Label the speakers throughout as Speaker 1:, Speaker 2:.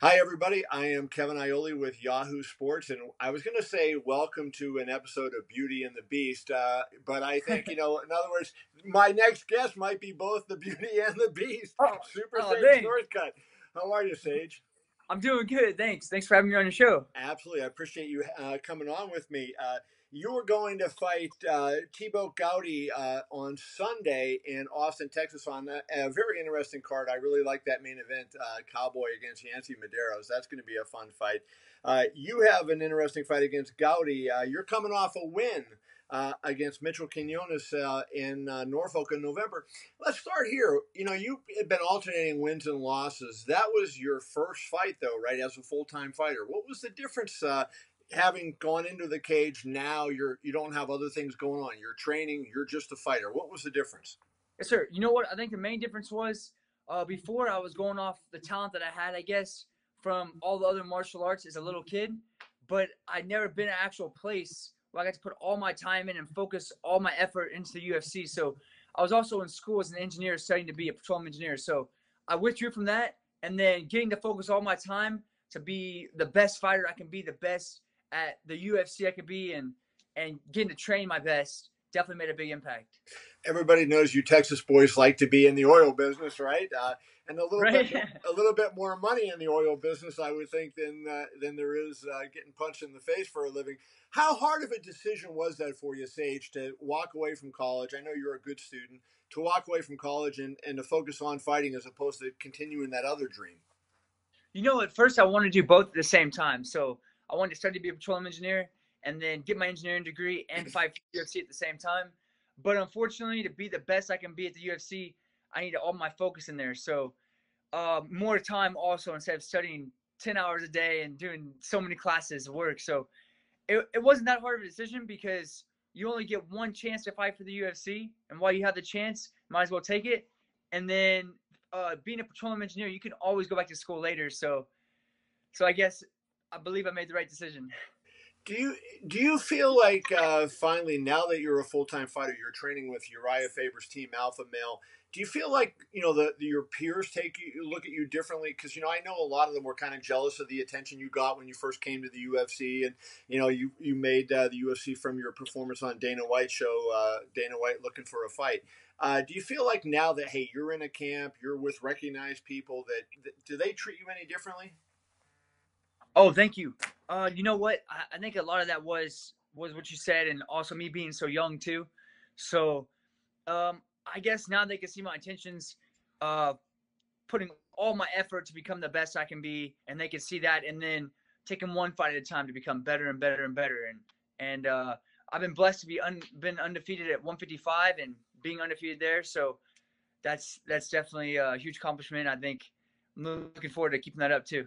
Speaker 1: Hi, everybody. I am Kevin Ioli with Yahoo Sports, and I was going to say welcome to an episode of Beauty and the Beast, but I think, in other words, my next guest might be both the Beauty and the Beast,
Speaker 2: Oh,
Speaker 1: Super
Speaker 2: oh,
Speaker 1: Sage
Speaker 2: thanks.
Speaker 1: Northcutt. How are you, Sage?
Speaker 2: I'm doing good. Thanks. Thanks for having me on your show.
Speaker 1: Absolutely. I appreciate you coming on with me. You were going to fight Thiabult Goutti on Sunday in Austin, Texas, on a very interesting card. I really like that main event, Cowboy against Yancy Medeiros. That's going to be a fun fight. You have an interesting fight against Goutti. You're coming off a win against Mitchell Quinones in Norfolk in November. Let's start here. You've been alternating wins and losses. That was your first fight, though, right? As a full-time fighter, what was the difference? Having gone into the cage, now you don't have other things going on. You're training. You're just a fighter. What was the difference?
Speaker 2: Yes, sir. You know what? I think the main difference was before I was going off the talent that I had, I guess, from all the other martial arts as a little kid, but I'd never been in an actual place where I got to put all my time in and focus all my effort into the UFC. So I was also in school as an engineer studying to be a petroleum engineer. So I withdrew from that and then getting to focus all my time to be the best fighter I can be, the best at the UFC I could be, and getting to train my best definitely made a big impact.
Speaker 1: Everybody knows you Texas boys like to be in the oil business, right? And
Speaker 2: Right?
Speaker 1: a little bit more money in the oil business, I would think, than there is getting punched in the face for a living. How hard of a decision was that for you, Sage, to walk away from college? I know you're a good student. To walk away from college and to focus on fighting as opposed to continuing that other dream.
Speaker 2: You know, at first I wanted to do both at the same time. So I wanted to study to be a petroleum engineer and then get my engineering degree and fight for the UFC at the same time. But unfortunately, to be the best I can be at the UFC, I need all my focus in there. So more time also instead of studying 10 hours a day and doing so many classes of work. So it wasn't that hard of a decision because you only get one chance to fight for the UFC. And while you have the chance, might as well take it. And then being a petroleum engineer, you can always go back to school later. So I guess I believe I made the right decision.
Speaker 1: Do you do you feel like finally now that you're a full time fighter, you're training with Uriah Faber's team, Alpha Male? Do you feel like your peers take you look at you differently? Because I know a lot of them were kind of jealous of the attention you got when you first came to the UFC, and you made the UFC from your performance on Dana White show, Dana White looking for a fight. Do you feel like now that hey, you're in a camp, you're with recognized people, that do they treat you any differently?
Speaker 2: Oh, thank you. You know what? I think a lot of that was what you said, and also me being so young too. So I guess now they can see my intentions, uh, putting all my effort to become the best I can be, and they can see that, and then taking one fight at a time to become better and better and better. And I've been blessed to been undefeated at 155 and being undefeated there. So that's definitely a huge accomplishment. I think I'm looking forward to keeping that up too.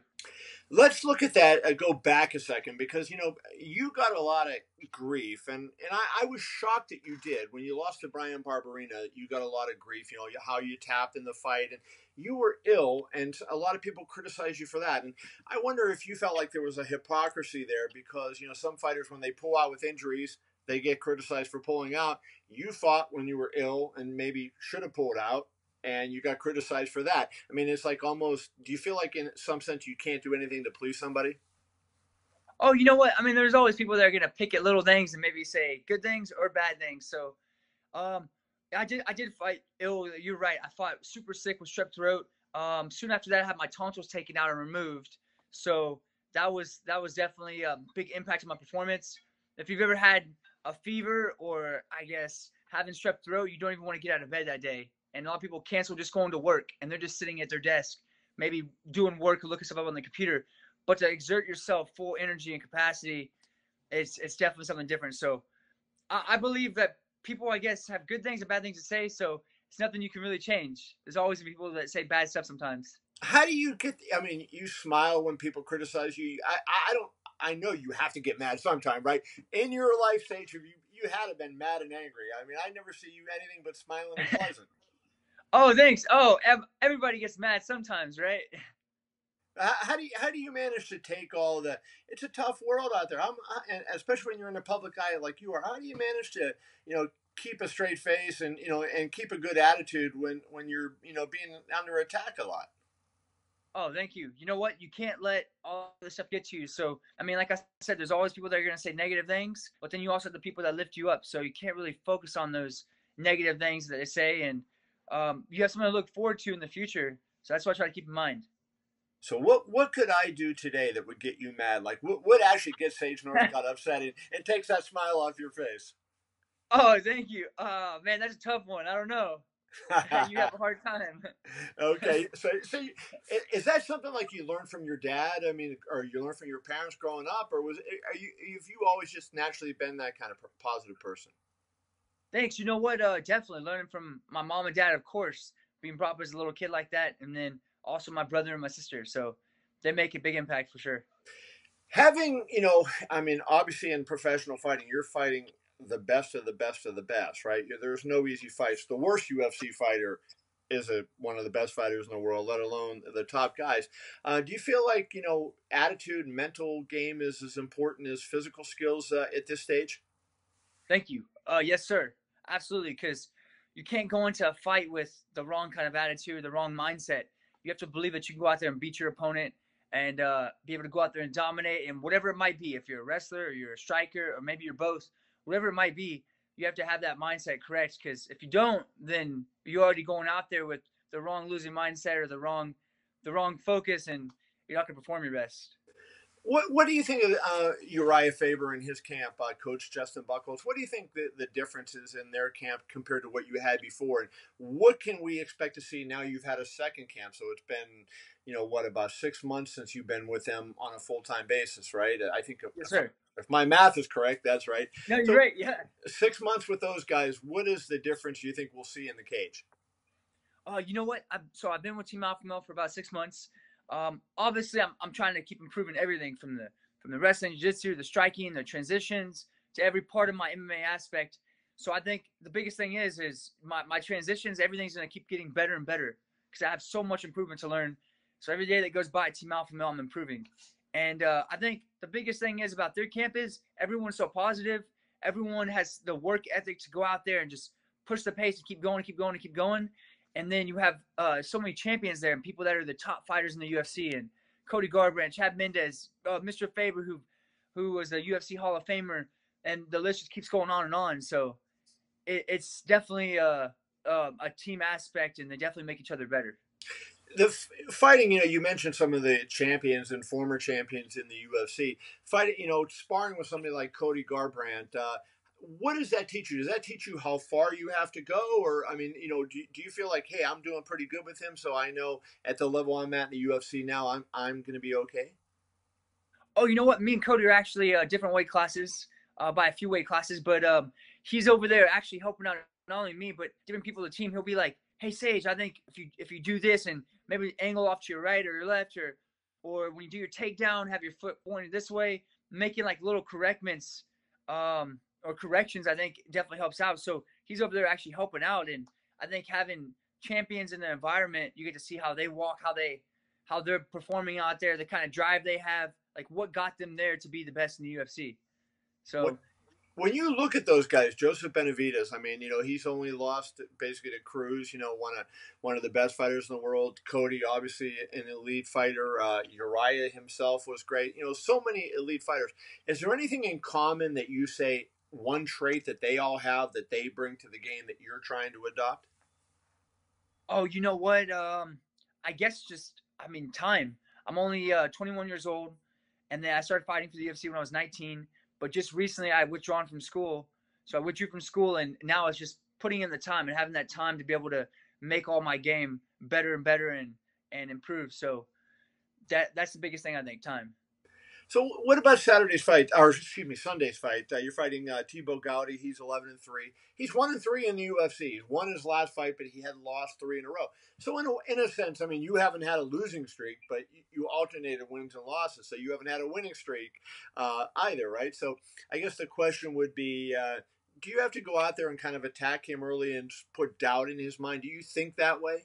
Speaker 1: Let's look at that. Go back a second because you got a lot of grief, and I was shocked that you did when you lost to Brian Barberina. You got a lot of grief. How you tapped in the fight, and you were ill, and a lot of people criticized you for that. And I wonder if you felt like there was a hypocrisy there because some fighters when they pull out with injuries, they get criticized for pulling out. You fought when you were ill and maybe should have pulled out, and you got criticized for that. I mean, it's like almost. Do you feel like in some sense you can't do anything to please somebody?
Speaker 2: Oh, you know what? I mean, there's always people that are gonna pick at little things and maybe say good things or bad things. So, um, I did fight ill. You're right. I fought super sick with strep throat. Soon after that, I had my tonsils taken out and removed. So that was definitely a big impact on my performance. If you've ever had a fever or I guess having strep throat, you don't even want to get out of bed that day. And a lot of people cancel just going to work and they're just sitting at their desk, maybe doing work or looking stuff up on the computer. But to exert yourself full energy and capacity, it's definitely something different. So I believe that people, I guess, have good things and bad things to say. So it's nothing you can really change. There's always people that say bad stuff sometimes.
Speaker 1: How do you get? I mean, you smile when people criticize you. I don't. I know you have to get mad sometime, right? In your life stage, you had to been mad and angry. I mean, I never see you anything but smiling and pleasant.
Speaker 2: Oh, thanks. Oh, everybody gets mad sometimes, right?
Speaker 1: How do you manage to take all the? It's a tough world out there. And especially when you're in the public eye like you are. How do you manage to keep a straight face and and keep a good attitude when you're being under attack a lot?
Speaker 2: Oh, thank you. You know what? You can't let all this stuff get to you. So, I mean, like I said, there's always people that are going to say negative things, but then you also have the people that lift you up. So you can't really focus on those negative things that they say. And you have something to look forward to in the future. So that's what I try to keep in mind.
Speaker 1: So what could I do today that would get you mad? Like what actually gets Sage Northcutt upset and takes that smile off your face?
Speaker 2: Oh, thank you. Man, that's a tough one. I don't know. You have a hard time.
Speaker 1: Okay, so is that something like you learned from your dad? I mean, or you learned from your parents growing up, or are you have you always just naturally been that kind of positive person?
Speaker 2: Thanks. You know what? Definitely learning from my mom and dad, of course, being brought up as a little kid like that, and then also my brother and my sister. So they make a big impact for sure.
Speaker 1: Having I mean, obviously in professional fighting, you're fighting the best of the best of the best, right? There's no easy fights. The worst UFC fighter is one of the best fighters in the world, let alone the top guys. Do you feel like attitude, mental game is as important as physical skills at this stage?
Speaker 2: Thank you. Yes, sir. Absolutely. Because you can't go into a fight with the wrong kind of attitude, the wrong mindset. You have to believe that you can go out there and beat your opponent and be able to go out there and dominate. And whatever it might be, if you're a wrestler or you're a striker or maybe you're both, whatever it might be, you have to have that mindset correct. Because if you don't, then you're already going out there with the wrong losing mindset or the wrong focus, and you're not going to perform your best.
Speaker 1: What do you think of Urijah Faber and his camp, Coach Justin Buckles? What do you think the difference is in their camp compared to what you had before? And what can we expect to see now you've had a second camp? So it's been, what, about 6 months since you've been with them on a full-time basis, right? I think
Speaker 2: Yes, sir.
Speaker 1: if my math is correct, that's right.
Speaker 2: No, you're
Speaker 1: So
Speaker 2: right. Yeah.
Speaker 1: 6 months with those guys, what is the difference you think we'll see in the cage?
Speaker 2: You know what? I've been with Team Alpha Male for about 6 months. Obviously, I'm trying to keep improving everything from the wrestling, jiu-jitsu, the striking, the transitions to every part of my MMA aspect. So I think the biggest thing is my transitions. Everything's gonna keep getting better and better because I have so much improvement to learn. So every day that goes by, Team Alpha Male, I'm improving. And I think the biggest thing is about their camp is everyone's so positive. Everyone has the work ethic to go out there and just push the pace and keep going, keep going, and keep going. And then you have so many champions there and people that are the top fighters in the UFC and Cody Garbrandt, Chad Mendez, Mr. Faber, who was a UFC Hall of Famer, and the list just keeps going on and on. So it's definitely a team aspect, and they definitely make each other better.
Speaker 1: The fighting, you mentioned some of the champions and former champions in the UFC. Fighting, sparring with somebody like Cody Garbrandt. What does that teach you? Does that teach you how far you have to go, or I mean, do you feel like, hey, I'm doing pretty good with him, so I know at the level I'm at in the UFC now, I'm going to be okay?
Speaker 2: Oh, you know what? Me and Cody are actually different weight classes by a few weight classes, but he's over there actually helping out not only me but different people on the team. He'll be like, "Hey, Sage, I think if you do this and maybe angle off to your right or your left, or when you do your takedown, have your foot pointed this way, making like little correctments or corrections. I think definitely helps out. So he's over there actually helping out, and I think having champions in the environment, you get to see how they walk, how they're performing out there, the kind of drive they have, like what got them there to be the best in the UFC.
Speaker 1: What
Speaker 2: So
Speaker 1: when you look at those guys, Joseph Benavidez, I mean, he's only lost basically to Cruz, one of the best fighters in the world. Cody, obviously an elite fighter. Uriah himself was great. So many elite fighters. Is there anything in common that you say one trait that they all have that they bring to the game that you're trying to adopt?
Speaker 2: oh, you know what? I guess just I mean time. I'm only 21 years old, and then I started fighting for the UFC when I was 19. But just recently, I withdrawn from school, so I withdrew from school, and now it's just putting in the time and having that time to be able to make all my game better and better and improve. So that's the biggest thing I think. Time.
Speaker 1: So what about Saturday's fight, or excuse me, Sunday's fight? You're fighting Thibault Goutti. He's 11-3. He's 1-3 in the UFC. He's won his last fight, but he had lost three in a row. So in a sense, I mean, you haven't had a losing streak, but you alternated wins and losses. So you haven't had a winning streak either, right? So I guess the question would be, do you have to go out there and kind of attack him early and put doubt in his mind? Do you think that way?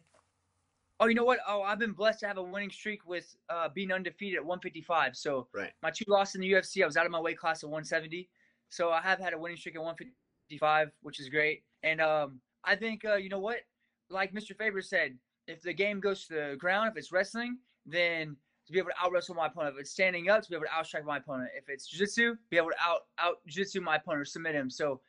Speaker 2: Oh, you know what? Oh, I've been blessed to have a winning streak with being undefeated at 155. So
Speaker 1: Right.
Speaker 2: my two losses in the UFC, I was out of my weight class at 170. So I have had a winning streak at 155, which is great. And I think you know what? Like Mr. Faber said, if the game goes to the ground, if it's wrestling, then to be able to out wrestle my opponent. If it's standing up, to be able to outstrike my opponent. If it's jiu-jitsu, be able to out jiu-jitsu my opponent or submit him. So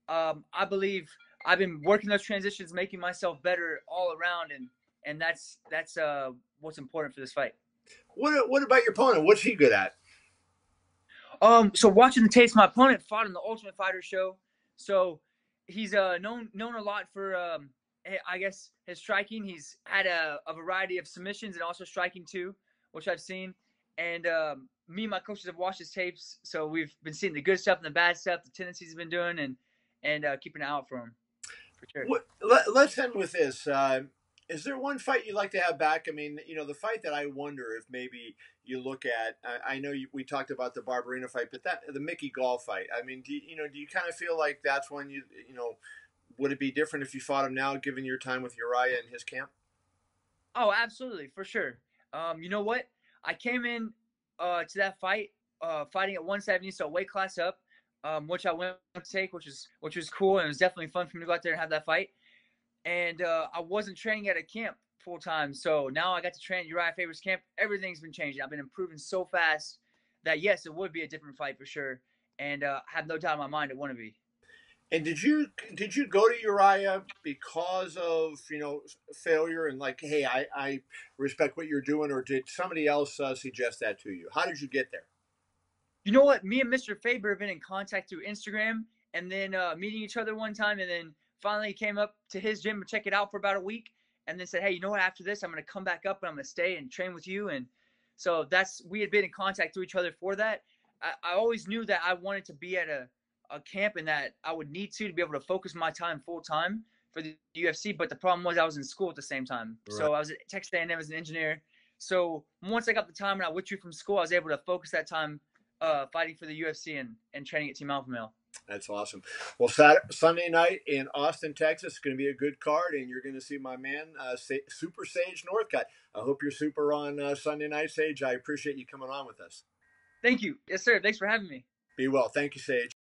Speaker 2: I believe I've been working those transitions, making myself better all around, and that's what's important for this fight.
Speaker 1: What about your opponent? What's he good at?
Speaker 2: So watching the tapes, my opponent fought in the Ultimate Fighter show. So he's known a lot for I guess his striking. He's had a variety of submissions and also striking too, which I've seen. And me and my coaches have watched his tapes, so we've been seeing the good stuff and the bad stuff, the tendencies he's been doing, and keeping an eye out for him for sure.
Speaker 1: Let's end with this. Is there one fight you'd like to have back? I mean, the fight that I wonder if maybe you look at. I know we talked about the Barberina fight, but the Mickey Gall fight. I mean, do you kind of feel like that's when would it be different if you fought him now, given your time with Urijah and his camp?
Speaker 2: Oh, absolutely, for sure. You know what? I came in to that fight fighting at 170, so weight class up, which I went to take, which was cool, and it was definitely fun for me to go out there and have that fight. And I wasn't training at a camp full time, so now I got to train at Urijah Faber's camp. Everything's been changing. I've been improving so fast that yes, it would be a different fight for sure, and I have no doubt in my mind it want to be.
Speaker 1: And did you go to Urijah because of failure and like, hey, I respect what you're doing, or did somebody else suggest that to you? How did you get there?
Speaker 2: You know what? Me and Mr. Faber have been in contact through Instagram, and then meeting each other one time, and then finally came up to his gym to check it out for about a week, and then said, hey, you know what? After this, I'm going to come back up and I'm going to stay and train with you. And so we had been in contact through each other for that. I always knew that I wanted to be at a camp and that I would need to be able to focus my time full time for the UFC. But the problem was I was in school at the same time. Right. So I was at Texas A&M as an engineer. So once I got the time and I withdrew from school, I was able to focus that time fighting for the UFC and training at Team Alpha Male.
Speaker 1: That's awesome. Well, Sunday night in Austin, Texas, is going to be a good card, and you're going to see my man, Super Sage Northcutt. I hope you're super on Sunday night, Sage. I appreciate you coming on with us.
Speaker 2: Thank you. Yes, sir. Thanks for having me.
Speaker 1: Be well. Thank you, Sage.